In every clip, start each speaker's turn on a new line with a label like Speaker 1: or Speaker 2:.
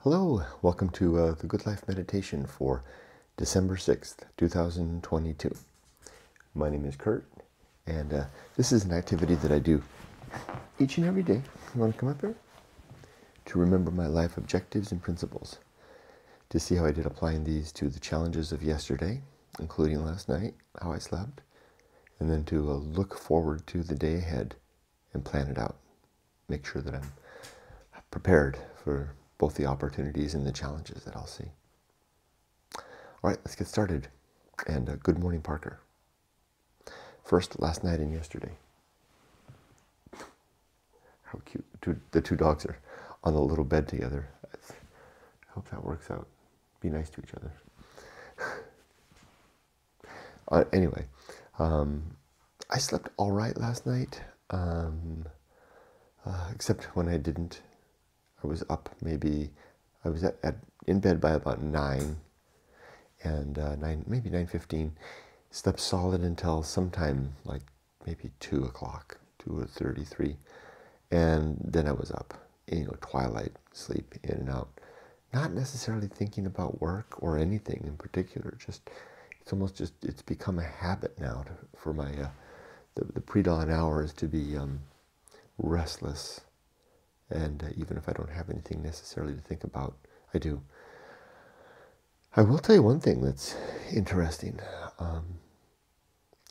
Speaker 1: Hello, welcome to the Good Life Meditation for December 6th, 2022. My name is Kurt, and this is an activity that I do each and every day. You want to come up here? To remember my life objectives and principles, to see how I did applying these to the challenges of yesterday, including last night, how I slept, and then to look forward to the day ahead and plan it out. Make sure that I'm prepared for both the opportunities and the challenges that I'll see. All right, let's get started. And good morning, Parker. First, last night and yesterday. How cute. The two dogs are on a little bed together. I hope that works out. Be nice to each other. Anyway, I slept all right last night, except when I didn't. I was up I was in bed by about 9, and maybe 9:15. Slept solid until sometime like maybe 2 o'clock, 2:33, and then I was up. Twilight sleep, in and out. Not necessarily thinking about work or anything in particular. It's become a habit now for my the pre-dawn hours to be restless. And even if I don't have anything necessarily to think about, I do. I will tell you one thing that's interesting.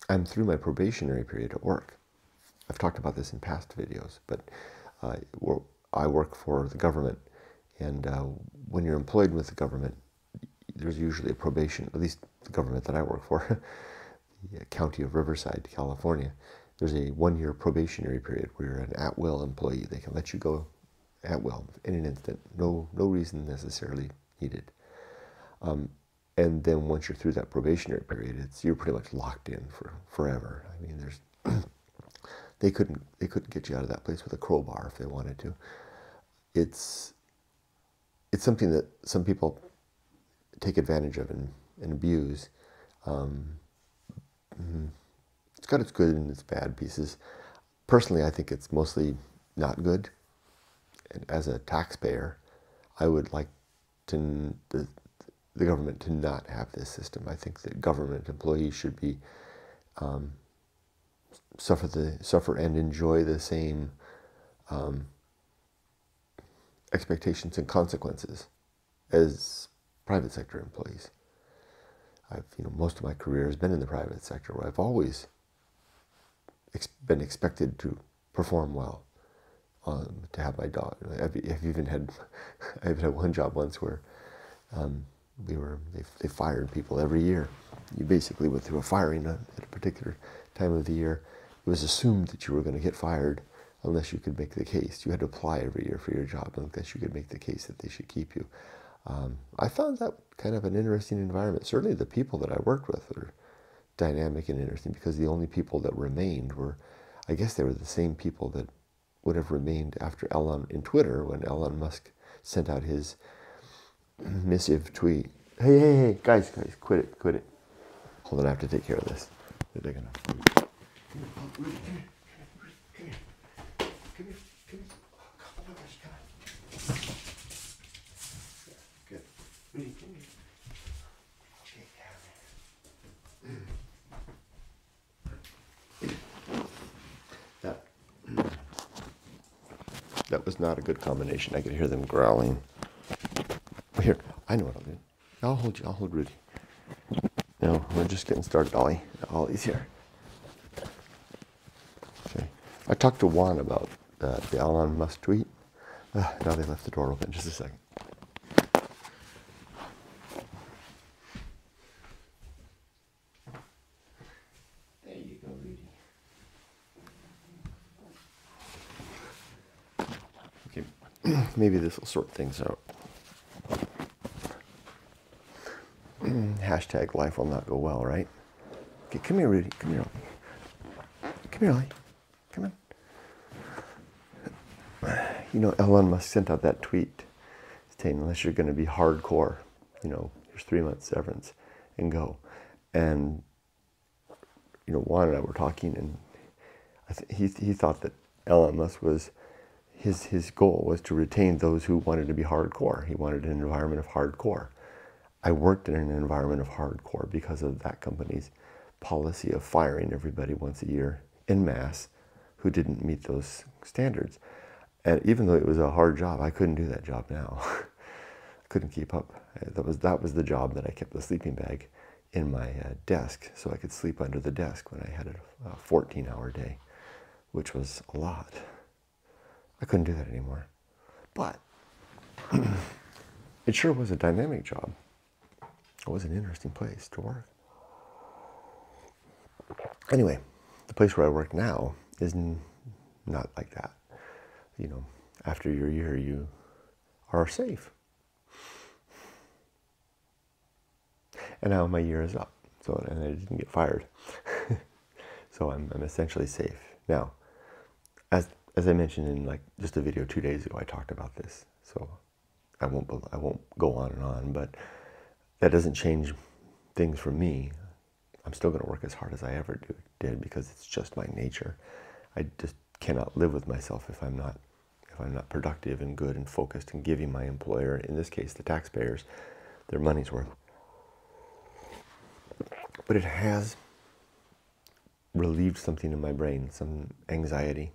Speaker 1: I'm through my probationary period at work. I've talked about this in past videos, but I work for the government. And when you're employed with the government, there's usually a probation, at least the government that I work for, the county of Riverside, California. There's a 1-year probationary period where you're an at-will employee. They can let you go at will in an instant. No reason necessarily needed. And then once you're through that probationary period, you're pretty much locked in for forever. I mean, they couldn't get you out of that place with a crowbar if they wanted to. It's something that some people take advantage of and abuse. It's got its good and its bad pieces. Personally, I think it's mostly not good. And as a taxpayer, I would like the government to not have this system. I think that government employees should be suffer and enjoy the same expectations and consequences as private sector employees. Most of my career has been in the private sector, where I've always been expected to perform well, to have my dog. I've even had one job once where they fired people every year. You basically went through a firing at a particular time of the year. It was assumed that you were going to get fired unless you could make the case. You had to apply every year for your job unless you could make the case that they should keep you. I found that kind of an interesting environment. Certainly the people that I worked with were dynamic and interesting, because the only people that remained I guess they were the same people that would have remained after in Twitter, when Elon Musk sent out his missive tweet. Hey, guys, quit it. Hold on, I have to take care of this. They're gonna... Come here. Good. Rudy, come here. That was not a good combination. I could hear them growling. Here, I know what I'll do. I'll hold Rudy. No, we're just getting started, Ollie. Ollie's here. Okay. I talked to Juan about the Elon Musk tweet. Now they left the door open. Just a second. There you go, Rudy. Okay, maybe this will sort things out. Hashtag life will not go well, right? Okay, come here, Rudy. Come here, Ollie. Come here, Ollie. Come on. Elon Musk sent out that tweet saying, unless you're going to be hardcore, here's 3 months severance and go. And, Juan and I were talking, and he thought that Elon Musk his goal was to retain those who wanted to be hardcore. He wanted an environment of hardcore. I worked in an environment of hardcore because of that company's policy of firing everybody once a year en masse who didn't meet those standards. And even though it was a hard job, I couldn't do that job now. I couldn't keep up. That was the job that I kept the sleeping bag in my desk so I could sleep under the desk when I had a 14-hour day, which was a lot. I couldn't do that anymore. But it sure was a dynamic job. It was an interesting place to work. Anyway, the place where I work now is not like that. You know, after your year, you are safe. And now my year is up, and I didn't get fired. So I'm essentially safe. Now, as I mentioned in like just a video 2 days ago, I talked about this. So I won't go on and on, but that doesn't change things for me. I'm still going to work as hard as I ever did because it's just my nature. I just cannot live with myself if I'm not productive and good and focused and giving my employer, in this case the taxpayers, their money's worth. But it has relieved something in my brain, some anxiety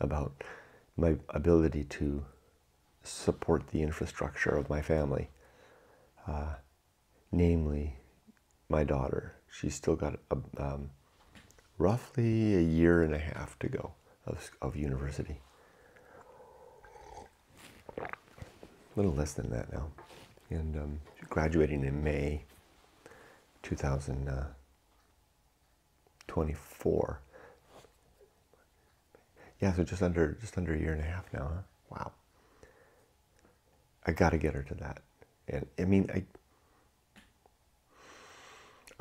Speaker 1: about my ability to support the infrastructure of my family, namely my daughter. She's still got roughly a year and a half to go of university. A little less than that now. And she's graduating in May 2024. Yeah, so just under a year and a half now, huh? Wow. I got to get her to that. And I mean,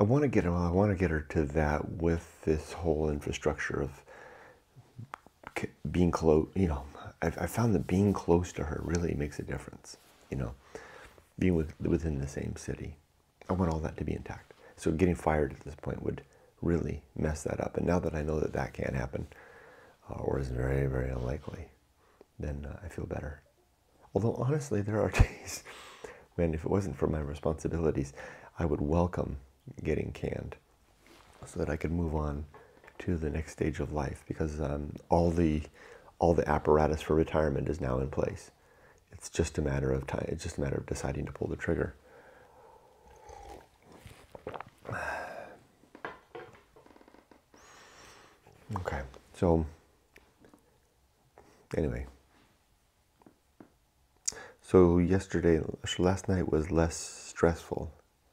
Speaker 1: I want to get her to that with this whole infrastructure of being close. You know, I found that being close to her really makes a difference. You know, being within the same city. I want all that to be intact. So getting fired at this point would really mess that up. And now that I know that that can't happen, or is very, very unlikely, then I feel better. Although honestly, there are days when if it wasn't for my responsibilities, I would welcome getting canned so that I could move on to the next stage of life, because all the apparatus for retirement is now in place. It's just a matter of time. It's just a matter of deciding to pull the trigger. Okay, so anyway, so last night was less stressful.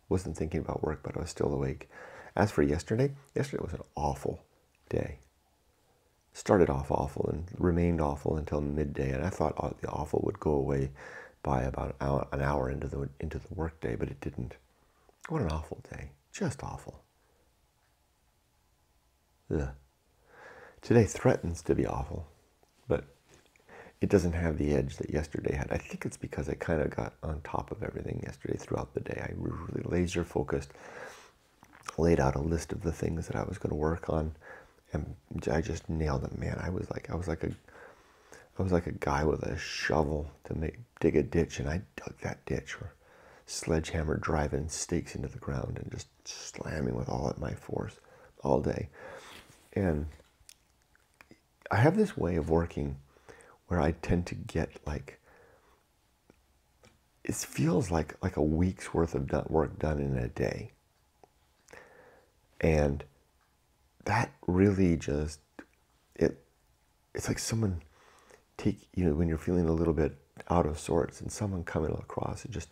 Speaker 1: Wasn't thinking about work, but I was still awake. As for yesterday was an awful day. Started off awful and remained awful until midday, and I thought the awful would go away by about an hour into the work day, but it didn't. What an awful day. Just awful. Ugh. Today threatens to be awful, but it doesn't have the edge that yesterday had. I think it's because I kind of got on top of everything yesterday throughout the day. I was really laser focused, laid out a list of the things that I was going to work on, and I just nailed them. Man, I was like a guy with a shovel to dig a ditch, and I dug that ditch, or sledgehammer driving stakes into the ground and just slamming with all of my force all day. And I have this way of working where I tend to get it feels like a week's worth of work done in a day. And that really just, it's like someone when you're feeling a little bit out of sorts and someone coming across and just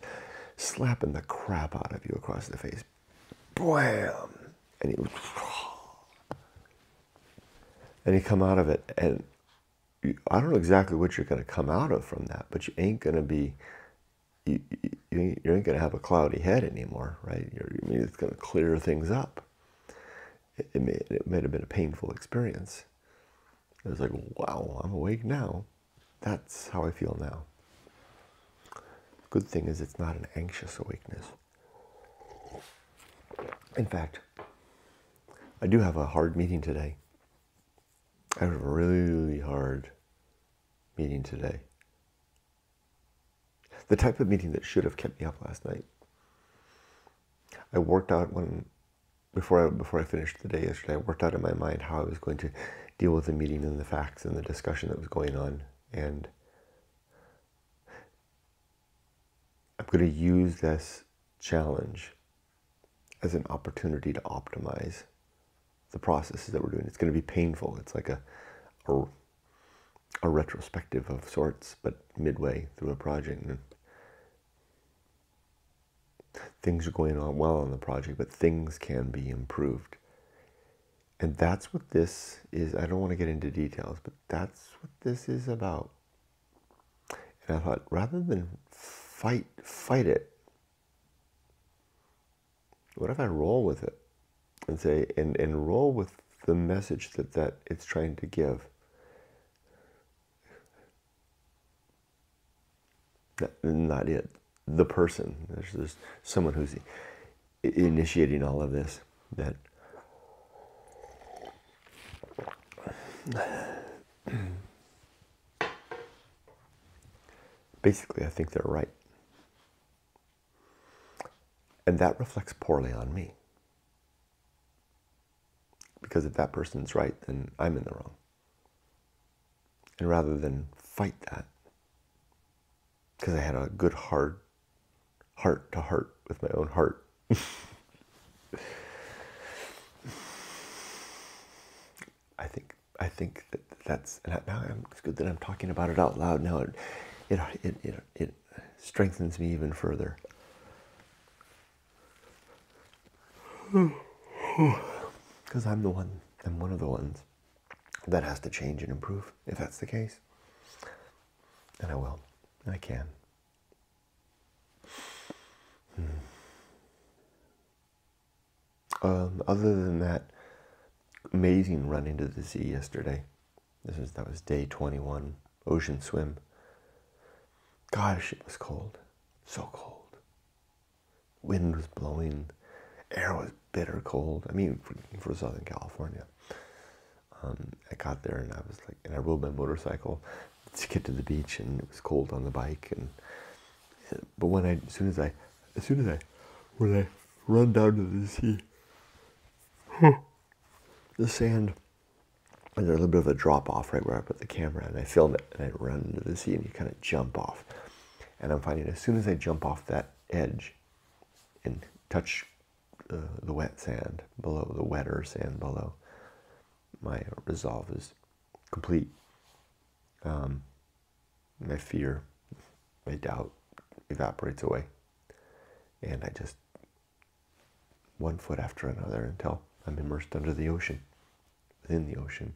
Speaker 1: slapping the crap out of you across the face. Bam! And you come out of it, and I don't know exactly what you're going to come out of from that, but you ain't going to be, you ain't going to have a cloudy head anymore, right? It's going to clear things up. It may have been a painful experience. It was like, wow, I'm awake now. That's how I feel now. Good thing is it's not an anxious awakeness. In fact, I do have a hard meeting today. I have a really hard meeting today. The type of meeting that should have kept me up last night. I worked out before I finished the day yesterday, I worked out in my mind how I was going to deal with the meeting and the facts and the discussion that was going on. And I'm going to use this challenge as an opportunity to optimize the processes that we're doing. It's going to be painful. It's like a retrospective of sorts, but midway through a project. And things are going on well on the project, but things can be improved. And that's what this is. I don't want to get into details, but that's what this is about. And I thought, rather than fight it, what if I roll with it and say, and roll with the message that it's trying to give? Not it. The person. There's someone who's initiating all of this. That basically, I think they're right, and that reflects poorly on me. Because if that person's right, then I'm in the wrong. And rather than fight that, because I had a good heart to heart with my own heart. I think that's, and now it's good that I'm talking about it out loud. Now it strengthens me even further. Because I'm one of the ones that has to change and improve, if that's the case. And I will, and I can. Other than that amazing run into the sea yesterday, that was day 21, ocean swim. Gosh, it was cold, so cold. Wind was blowing, air was bitter cold. I mean, for Southern California. I got there and I rode my motorcycle to get to the beach, and it was cold on the bike. But when I run down to the sea, the sand, and there's a little bit of a drop off right where I put the camera, and I film it, and I run into the sea, and you kind of jump off. And I'm finding as soon as I jump off that edge and touch the wet sand below, the wetter sand below, my resolve is complete. My fear, my doubt evaporates away. And I just, one foot after another, until I'm immersed under the ocean, within the ocean.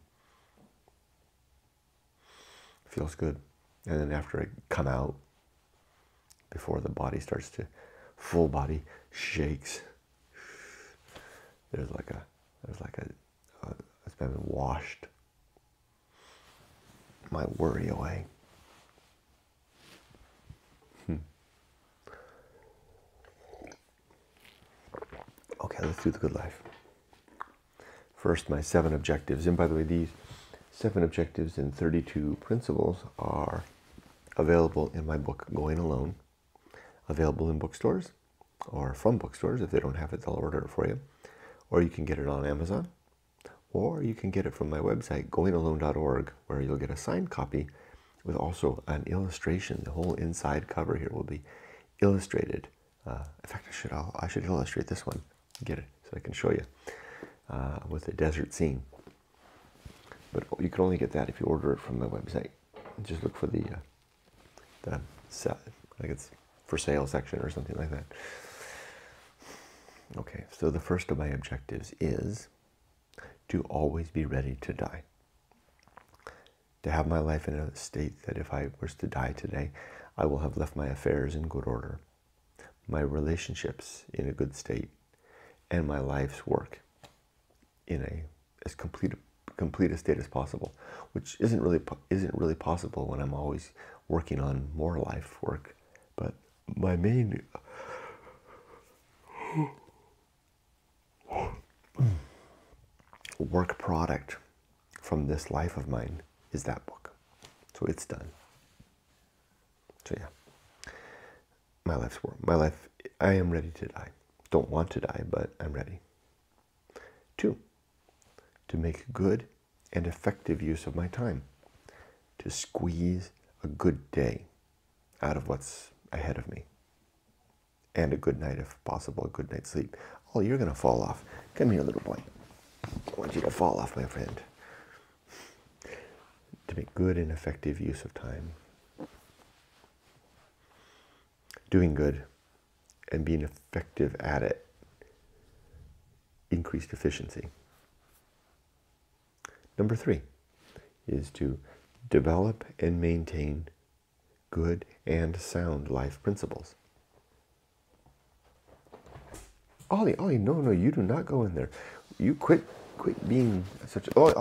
Speaker 1: Feels good. And then after I come out, before the body starts to, full body shakes, it's been washed my worry away. Okay, let's do the good life. First, my 7 objectives. And by the way, these 7 objectives and 32 principles are available in my book, Going Alone. Available in bookstores, or from bookstores. If they don't have it, they'll order it for you. Or you can get it on Amazon. Or you can get it from my website, goingalone.org, where you'll get a signed copy with also an illustration. The whole inside cover here will be illustrated. In fact, I should illustrate this one. Get it so I can show you with a desert scene. But you can only get that if you order it from my website. Just look for the I think it's for sale section or something like that. Okay, so the first of my objectives is to always be ready to die. To have my life in a state that if I was to die today, I will have left my affairs in good order, my relationships in a good state, and my life's work in as complete a state as possible, which isn't really possible when I'm always working on more life work. But my main work product from this life of mine is that book. It's So it's done. So yeah, my life's work. My life, I am ready to die. Don't want to die, but I'm ready. 2, to make good and effective use of my time. To squeeze a good day out of what's ahead of me. And a good night, if possible, a good night's sleep. Oh, you're going to fall off. Come here, little boy. I want you to fall off, my friend. To make good and effective use of time. Doing good and being effective at it. Increased efficiency. Number 3 is to develop and maintain good and sound life principles. Ollie, no, you do not go in there. You quit being such. Oh,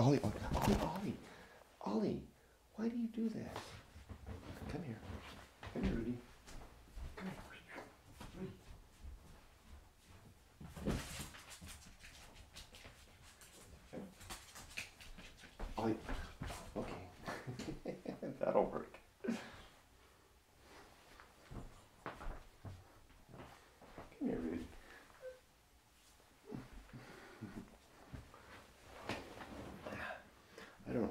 Speaker 1: Ollie, why do you do that? Come here, Rudy. Come here, Rudy. Ollie, okay, that'll work. Come here, Rudy. I don't know.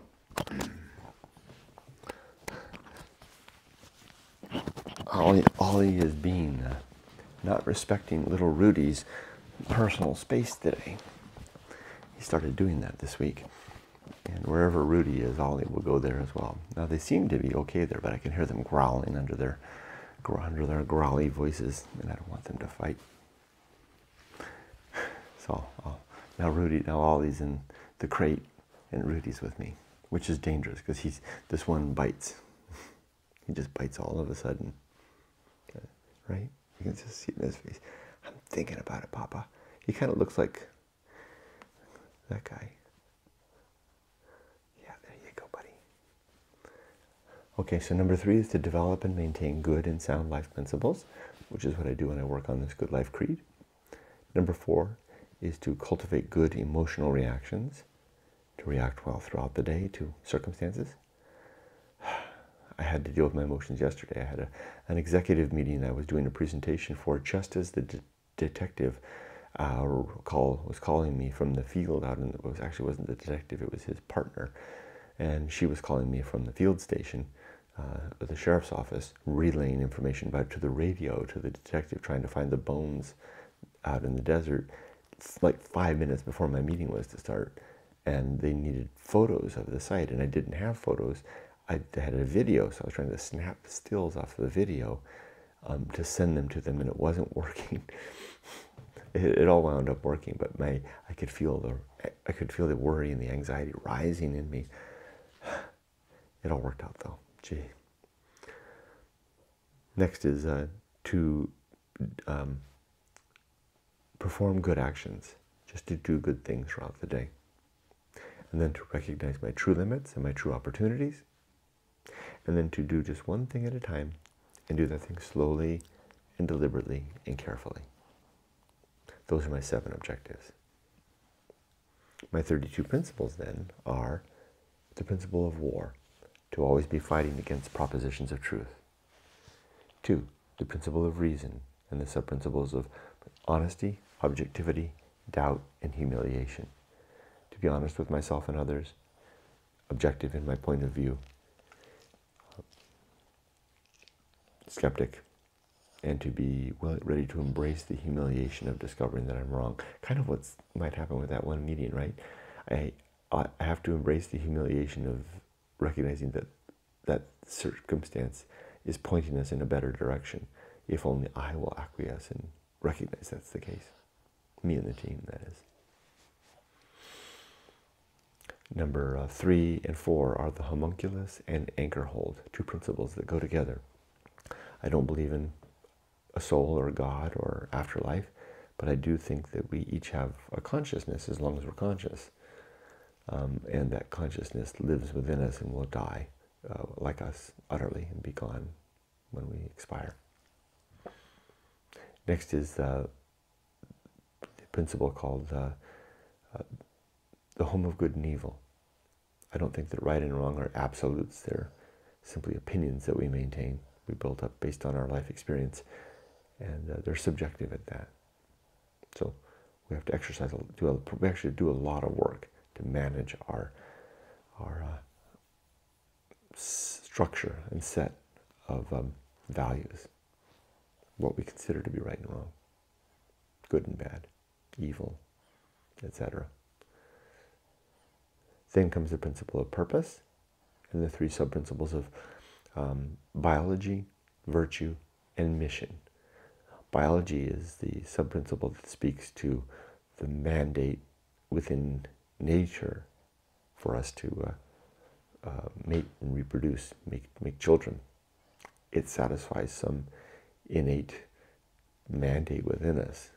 Speaker 1: Ollie is being not respecting little Rudy's personal space today. He started doing that this week. And wherever Rudy is, Ollie will go there as well. Now they seem to be okay there, but I can hear them growling under their growly voices, and I don't want them to fight. So now Ollie's in the crate, and Rudy's with me, which is dangerous because this one bites. He just bites all of a sudden, right? You can just see it in his face. I'm thinking about it, Papa. He kind of looks like that guy. Yeah, there you go, buddy. Okay, so number 3 is to develop and maintain good and sound life principles, which is what I do when I work on this Good Life Creed. Number 4 is to cultivate good emotional reactions, to react well throughout the day to circumstances. I had to deal with my emotions yesterday. I had an executive meeting I was doing a presentation for just as the detective was calling me from the field out in actually wasn't the detective, it was his partner. And she was calling me from the field station at the sheriff's office, relaying information about to the radio, to the detective, trying to find the bones out in the desert. It's like 5 minutes before my meeting was to start. And they needed photos of the site, and I didn't have photos. I had a video, so I was trying to snap stills off the video to send them to them, and it wasn't working. It all wound up working, but I could feel the worry and the anxiety rising in me. It all worked out though. Gee. Next is to perform good actions, just to do good things throughout the day. And then to recognize my true limits and my true opportunities. And then to do just one thing at a time and do that thing slowly and deliberately and carefully. Those are my 7 objectives. My 32 principles then are the principle of war, to always be fighting against propositions of truth. 2, the principle of reason and the sub-principles of honesty, objectivity, doubt, and humiliation. To be honest with myself and others, objective in my point of view, skeptic, and to be ready to embrace the humiliation of discovering that I'm wrong. Kind of what might happen with that one meeting, right? I have to embrace the humiliation of recognizing that that circumstance is pointing us in a better direction, if only I will acquiesce and recognize that's the case. Me and the team, that is. Number 3 and 4 are the homunculus and anchor hold, 2 principles that go together. I don't believe in a soul or God or afterlife, but I do think that we each have a consciousness as long as we're conscious. And that consciousness lives within us and will die like us utterly and be gone when we expire. Next is the principle called the home of good and evil. I don't think that right and wrong are absolutes. They're simply opinions that we maintain, we built up based on our life experience, and they're subjective at that. So we have to exercise, we actually do a lot of work to manage our structure and set of values, what we consider to be right and wrong, good and bad, evil, etc. Then comes the principle of purpose, and the three sub-principles of biology, virtue, and mission. Biology is the sub-principle that speaks to the mandate within nature for us to mate and reproduce, make children. It satisfies some innate mandate within us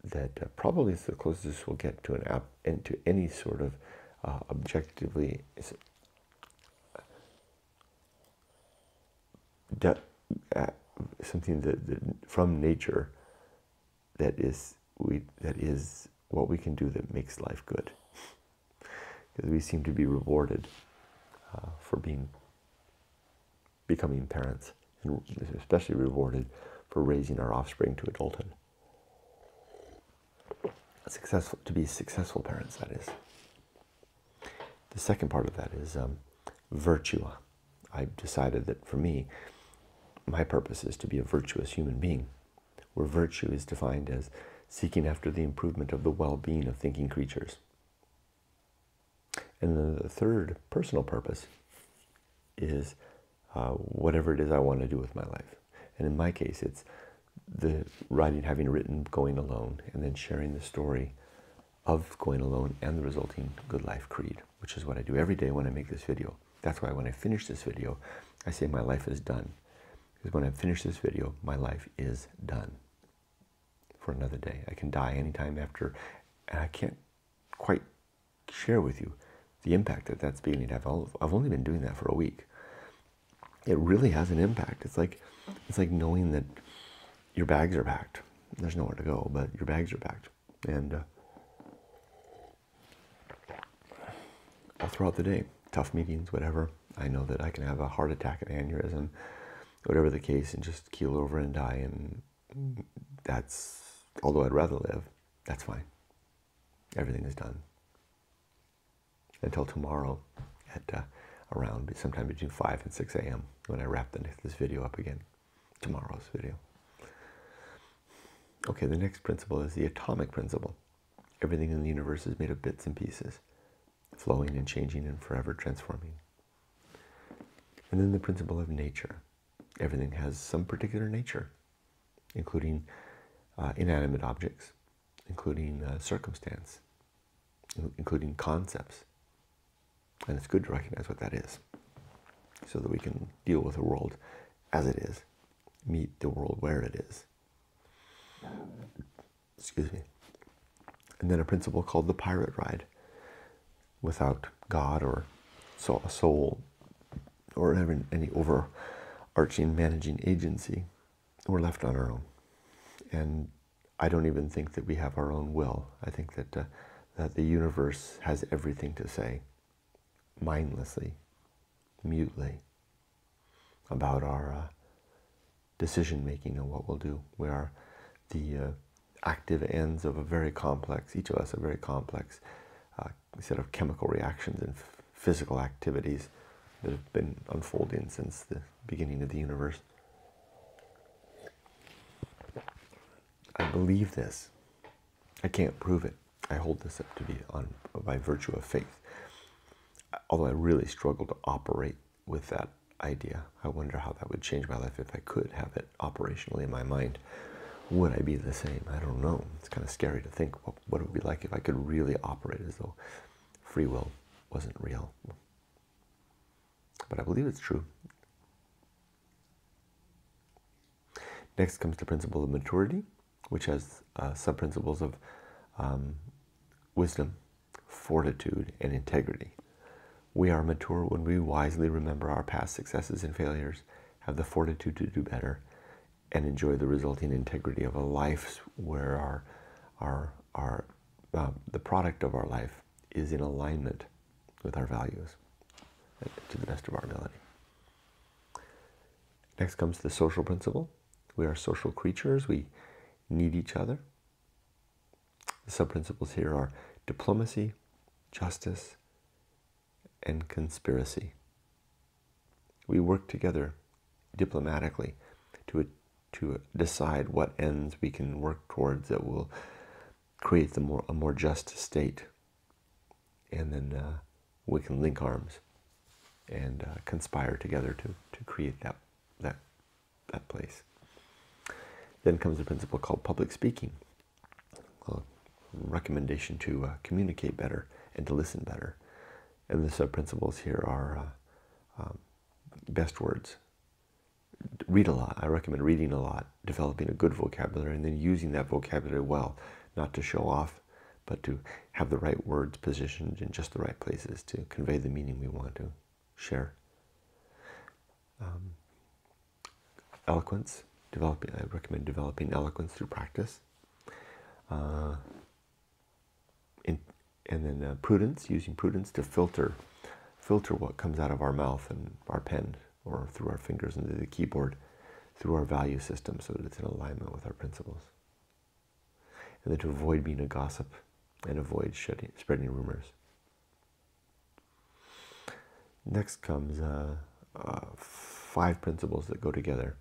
Speaker 1: that probably is the closest we'll get to to any sort of objectively something that from nature that is what we can do that makes life good. Because we seem to be rewarded for becoming parents, and especially rewarded for raising our offspring to adulthood. To be successful parents, that is. The second part of that is virtue. I've decided that for me, my purpose is to be a virtuous human being, where virtue is defined as seeking after the improvement of the well-being of thinking creatures. And then the third personal purpose is whatever it is I want to do with my life. And in my case, it's the having written Going Alone, and then sharing the story of going alone and the resulting good life creed, which is what I do every day when I make this video. That's why when I finish this video, I say my life is done. Because when I finish this video, my life is done for another day. I can die anytime after, and I can't quite share with you the impact that that's beginning to have. I've only been doing that for a week. It really has an impact. It's like knowing that your bags are packed. There's nowhere to go, but your bags are packed. And all throughout the day, tough meetings, whatever, I know that I can have a heart attack, an aneurysm, whatever the case, and just keel over and die. And that's, although I'd rather live, that's fine. Everything is done. Until tomorrow at around sometime between 5 and 6 a.m. when I wrap this video up again, tomorrow's video. Okay, the next principle is the atomic principle. Everything in the universe is made of bits and pieces, flowing and changing and forever transforming. And then the principle of nature. Everything has some particular nature, including inanimate objects, including circumstance, including concepts. And it's good to recognize what that is, so that we can deal with the world as it is, meet the world where it is. Excuse me. And then a principle called the pirate ride. Without God or a soul or any overarching managing agency, we're left on our own. And I don't even think that we have our own will. I think that the universe has everything to say, mindlessly, mutely, about our decision-making and what we'll do. We are the active ends of a very complex, each of us a very complex set of chemical reactions and physical activities that have been unfolding since the beginning of the universe. I believe this. I can't prove it. I hold this up to be by virtue of faith. Although I really struggle to operate with that idea. I wonder how that would change my life if I could have it operationally in my mind. Would I be the same? I don't know. It's kind of scary to think what it would be like if I could really operate as though free will wasn't real. But I believe it's true. Next comes the principle of maturity, which has sub-principles of wisdom, fortitude, and integrity. We are mature when we wisely remember our past successes and failures, have the fortitude to do better, and enjoy the resulting integrity of a life where the product of our life is in alignment with our values. to the best of our ability. Next comes the social principle. We are social creatures. We need each other. The sub-principles here are diplomacy, justice, and conspiracy. We work together diplomatically to decide what ends we can work towards that will create a more just state. And then we can link arms and conspire together to create that place. Then comes a principle called public speaking. A recommendation to communicate better and to listen better. And the sub-principles here are best words. Read a lot. I recommend reading a lot, developing a good vocabulary, and then using that vocabulary well, not to show off, but to have the right words positioned in just the right places to convey the meaning we want to share. Eloquence. I recommend developing eloquence through practice. And then prudence, using prudence to filter what comes out of our mouth and our pen, or through our fingers into the keyboard, through our value system, so that it's in alignment with our principles. And then to avoid being a gossip and avoid spreading rumors. Next comes 5 principles that go together.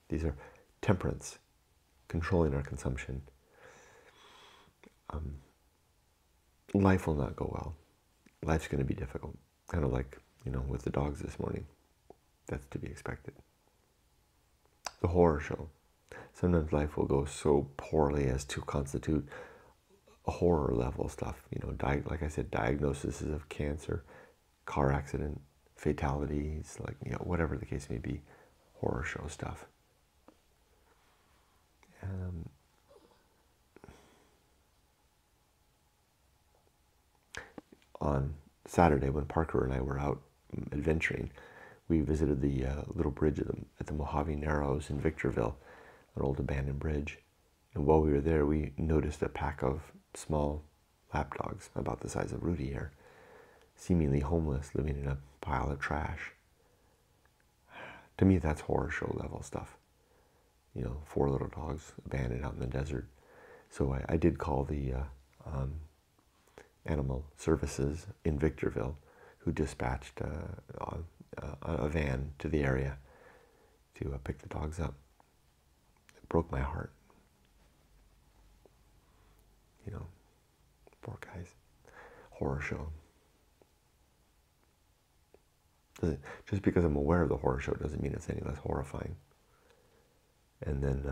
Speaker 1: These are temperance, controlling our consumption. Life will not go well. Life's going to be difficult. Kind of like, with the dogs this morning. That's to be expected. The horror show. Sometimes life will go so poorly as to constitute a horror level stuff. Like I said, diagnoses of cancer, car accident, fatalities, whatever the case may be, horror show stuff. On Saturday, when Parker and I were out adventuring, we visited the little bridge at the Mojave Narrows in Victorville, an old abandoned bridge. And while we were there, we noticed a pack of small lapdogs, about the size of Rudy here, seemingly homeless, living in a pile of trash. To me, that's horror show level stuff. 4 little dogs abandoned out in the desert. So I did call the animal services in Victorville, who dispatched a van to the area to pick the dogs up. It broke my heart. Poor guys. Horror show. Just because I'm aware of the horror show doesn't mean it's any less horrifying. And then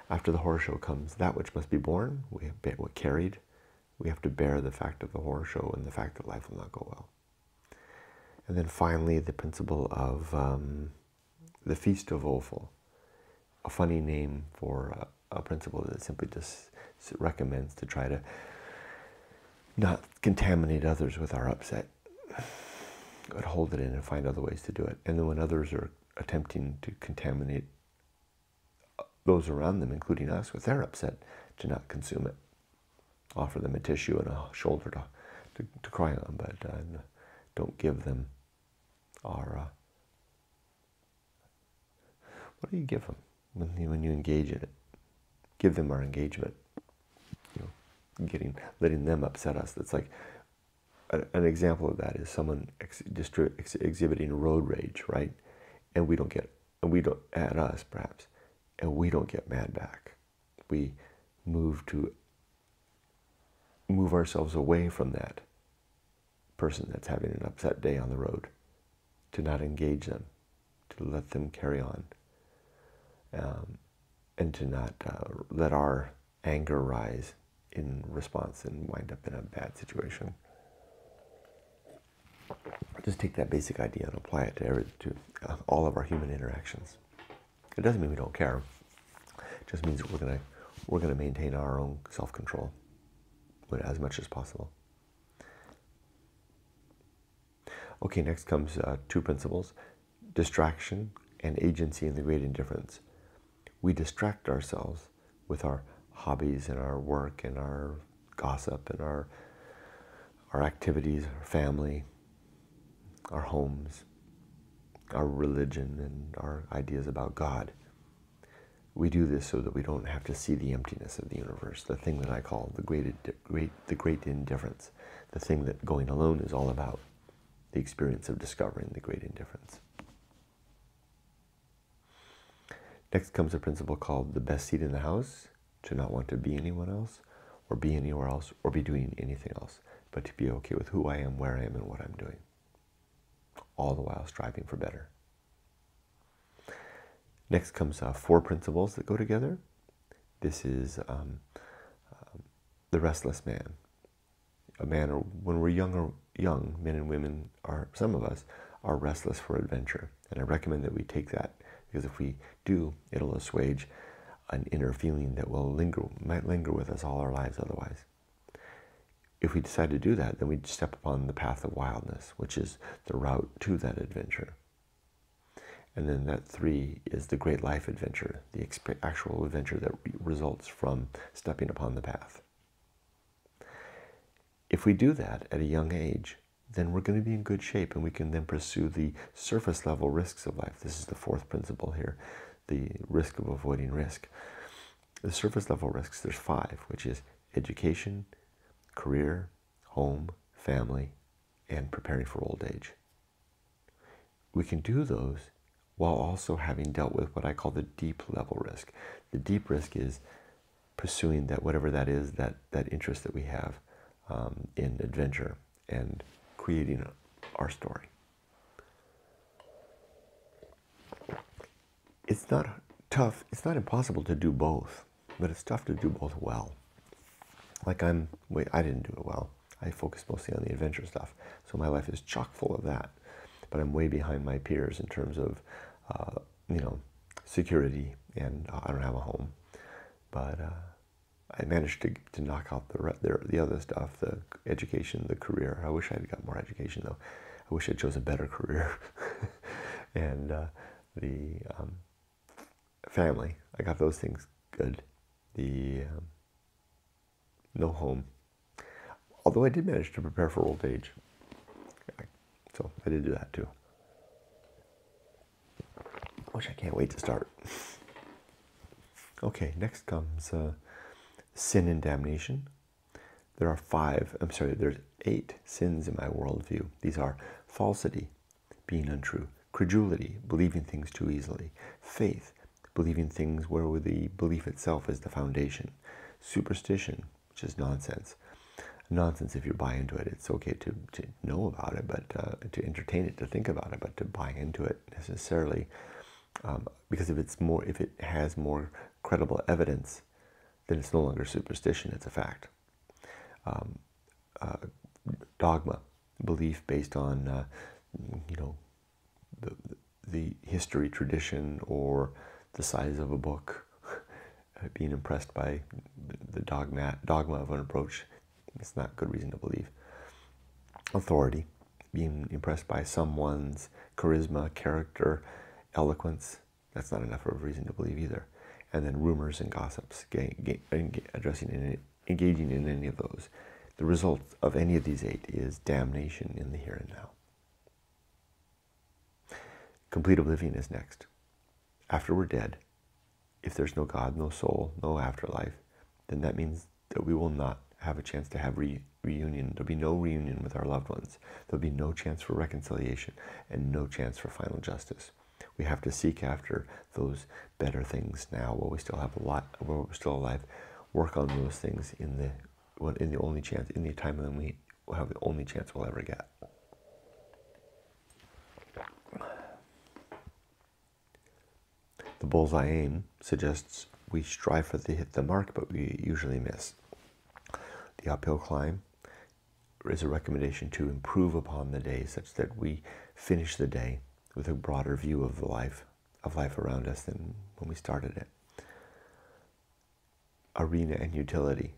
Speaker 1: after the horror show comes that which must be borne, what carried. We have to bear the fact of the horror show and the fact that life will not go well. And then finally, the principle of the Feast of Offal, a funny name for a principle that simply just recommends to try to not contaminate others with our upset, but hold it in and find other ways to do it. And then when others are attempting to contaminate those around them, including us, with their upset, to not consume it. Offer them a tissue and a shoulder to cry on, but don't give them our... what do you give them when you engage in it? Give them our engagement. Letting them upset us. That's like an example of that is someone exhibiting road rage, right? And we don't at us perhaps, and we don't get mad back. We move ourselves away from that person that's having an upset day on the road, to not engage them, to let them carry on, and to not let our anger rise in response and wind up in a bad situation. Just take that basic idea and apply it to all of our human interactions. It doesn't mean we don't care. It just means that we're gonna maintain our own self-control as much as possible. Okay, next comes 2 principles: distraction and agency in the great indifference. We distract ourselves with our hobbies and our work and our gossip and our activities, our family, our homes, our religion, and our ideas about God. We do this so that we don't have to see the emptiness of the universe, the thing that I call the great indifference, the thing that going alone is all about, the experience of discovering the great indifference. Next comes a principle called the best seat in the house, to not want to be anyone else, or be anywhere else, or be doing anything else, but to be okay with who I am, where I am, and what I'm doing, all the while striving for better. Next comes 4 principles that go together. This is the restless man. A man, or when we're young, men and women, some of us are restless for adventure. And I recommend that we take that, because if we do, it'll assuage an inner feeling that might linger with us all our lives otherwise. If we decide to do that, then we step upon the path of wildness, which is the route to that adventure. And then that 3 is the great life adventure, the actual adventure that results from stepping upon the path. If we do that at a young age, then we're going to be in good shape, and we can then pursue the surface level risks of life. This is the 4th principle here, the risk of avoiding risk. The surface level risks, there's 5, which is education, career, home, family, and preparing for old age. We can do those while also having dealt with what I call the deep level risk. The deep risk is pursuing that, whatever that is, that interest that we have in adventure and creating our story. It's not tough, it's not impossible to do both, but it's tough to do both well. Like I didn't do it well. I focused mostly on the adventure stuff, so my life is chock full of that. But I'm way behind my peers in terms of, security, and I don't have a home. But I managed to knock out the other stuff, the education, the career. I wish I had got more education, though. I wish I chose a better career. And the family, I got those things good. The no home. Although I did manage to prepare for old age. So I did do that too. Which I can't wait to start. Okay, next comes sin and damnation. There's 8 sins in my worldview. These are falsity, being untrue; credulity, believing things too easily; faith, believing things where the belief itself is the foundation; superstition, which is nonsense. Nonsense if you buy into it. It's okay to know about it, but to entertain it, to think about it, but to buy into it necessarily, because if it has more credible evidence, then it's no longer superstition, it's a fact. Dogma, belief based on the history, tradition, or the size of a book, being impressed by the dogma of an approach. It's not good reason to believe. Authority, being impressed by someone's charisma, character, eloquence. That's not enough of a reason to believe either. And then rumors and gossips, engaging in any of those. The result of any of these 8 is damnation in the here and now. Complete oblivion is next. After we're dead, if there's no God, no soul, no afterlife, then that means that we will not have a chance to have reunion. There'll be no reunion with our loved ones. There'll be no chance for reconciliation and no chance for final justice. We have to seek after those better things now while we still have while we're still alive. Work on those things in the time when we will have the only chance we'll ever get. The bullseye aim suggests we strive to hit the mark, but we usually miss. The uphill climb is a recommendation to improve upon the day, such that we finish the day with a broader view of life around us than when we started it. Arena and utility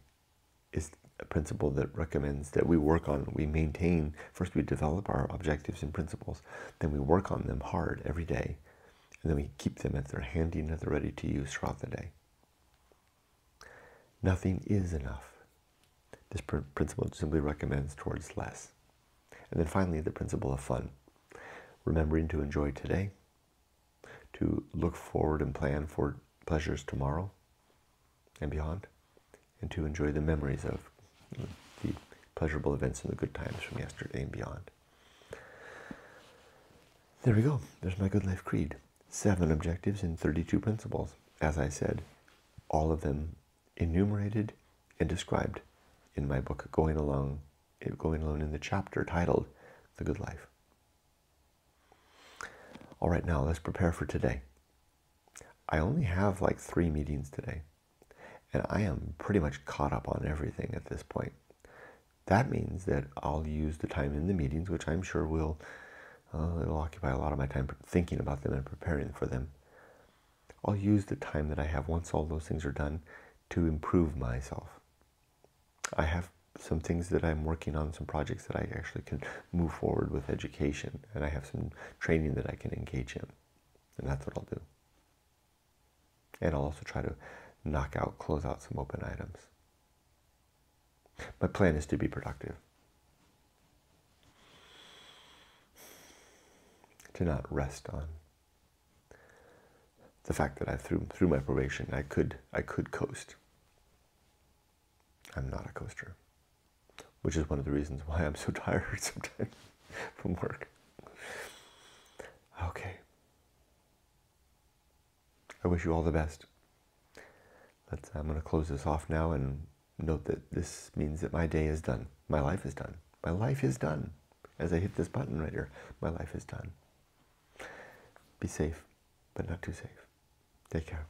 Speaker 1: is a principle that recommends that we maintain, first we develop our objectives and principles, then we work on them hard every day, and then we keep them at their handy and at the ready to use throughout the day. Nothing is enough. This principle simply recommends towards less. And then finally, the principle of fun. remembering to enjoy today, to look forward and plan for pleasures tomorrow and beyond, and to enjoy the memories of the pleasurable events and the good times from yesterday and beyond. There we go. There's my Good Life Creed. 7 objectives and 32 principles. As I said, all of them enumerated and described in my book, Going Alone in the chapter titled The Good Life. All right, now let's prepare for today. I only have like 3 meetings today, and I am pretty much caught up on everything at this point. That means that I'll use the time in the meetings, which I'm sure will it'll occupy a lot of my time thinking about them and preparing for them. I'll use the time that I have once all those things are done to improve myself. I have some things that I'm working on, some projects that I actually can move forward with education, and I have some training that I can engage in, and that's what I'll do. And I'll also try to close out some open items. My plan is to be productive. To not rest on the fact that through my probation, I could coast. I'm not a coaster, which is one of the reasons why I'm so tired sometimes from work. Okay. I wish you all the best. I'm going to close this off now and note that this means that my day is done. My life is done. My life is done. As I hit this button right here, my life is done. Be safe, but not too safe. Take care.